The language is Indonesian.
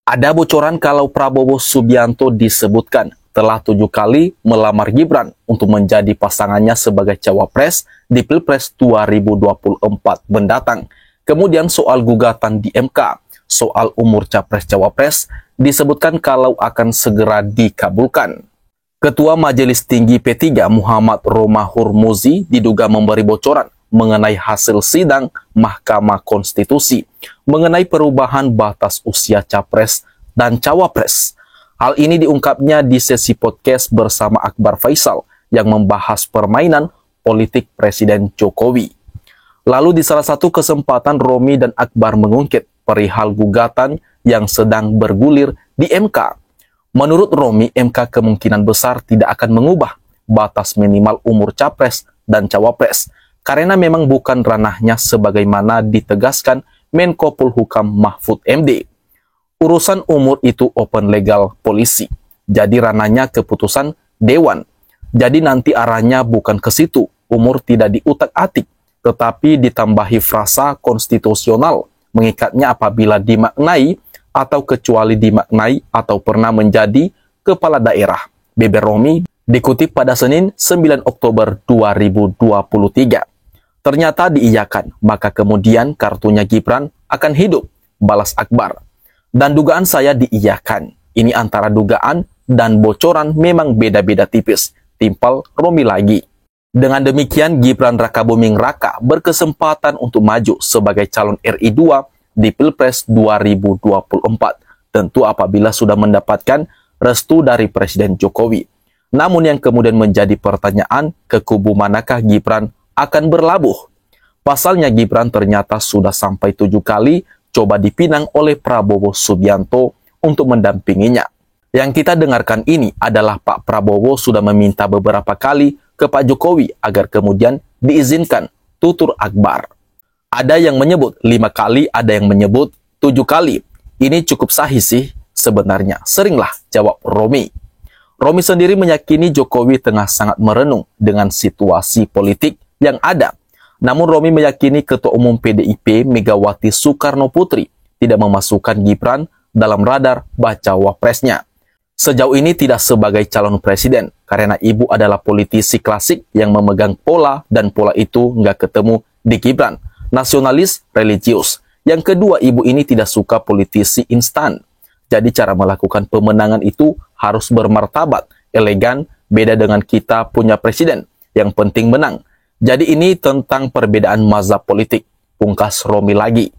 Ada bocoran kalau Prabowo Subianto disebutkan telah 7 kali melamar Gibran untuk menjadi pasangannya sebagai cawapres di Pilpres 2024 mendatang. Kemudian soal gugatan di MK, soal umur capres-cawapres, disebutkan kalau akan segera dikabulkan. Ketua Majelis Tinggi P3 Muhammad Romahur Muzi diduga memberi bocoran mengenai hasil sidang Mahkamah Konstitusi mengenai perubahan batas usia capres dan cawapres. Hal ini diungkapnya di sesi podcast bersama Akbar Faisal yang membahas permainan politik Presiden Jokowi. Lalu di salah satu kesempatan Romi dan Akbar mengungkit perihal gugatan yang sedang bergulir di MK. Menurut Romi, MK kemungkinan besar tidak akan mengubah batas minimal umur capres dan cawapres karena memang bukan ranahnya sebagaimana ditegaskan Menko Polhukam Mahfud MD. Urusan umur itu open legal polisi, jadi ranahnya keputusan Dewan. Jadi nanti arahnya bukan ke situ, umur tidak diutak-atik, tetapi ditambahi frasa konstitusional, mengikatnya apabila dimaknai atau kecuali dimaknai atau pernah menjadi kepala daerah. Beber Romi dikutip pada Senin 9 Oktober 2023. Ternyata diiyakan, maka kemudian kartunya Gibran akan hidup, balas Akbar. Dan dugaan saya diiyakan. Ini antara dugaan dan bocoran memang beda-beda tipis, timpal Romi lagi. Dengan demikian, Gibran Rakabuming Raka berkesempatan untuk maju sebagai calon RI 2 di Pilpres 2024. Tentu apabila sudah mendapatkan restu dari Presiden Jokowi. Namun yang kemudian menjadi pertanyaan, ke kubu manakah Gibran akan berlabuh? Pasalnya Gibran ternyata sudah sampai 7 kali coba dipinang oleh Prabowo Subianto untuk mendampinginya. Yang kita dengarkan ini adalah Pak Prabowo sudah meminta beberapa kali ke Pak Jokowi agar kemudian diizinkan tutur Akbar. Ada yang menyebut 5 kali, ada yang menyebut 7 kali. Ini cukup sahih sih sebenarnya. Seringlah jawab Romi. Romi sendiri meyakini Jokowi tengah sangat merenung dengan situasi politik yang ada. Namun Romi meyakini Ketua Umum PDIP Megawati Soekarno Putri tidak memasukkan Gibran dalam radar bacawa presnya. Sejauh ini tidak sebagai calon presiden, karena ibu adalah politisi klasik yang memegang pola dan pola itu nggak ketemu di Gibran. Nasionalis religius. Yang kedua, ibu ini tidak suka politisi instan. Jadi cara melakukan pemenangan itu harus bermartabat, elegan, beda dengan kita punya presiden. Yang penting menang. Jadi ini tentang perbedaan mazhab politik. Pungkas Romi lagi.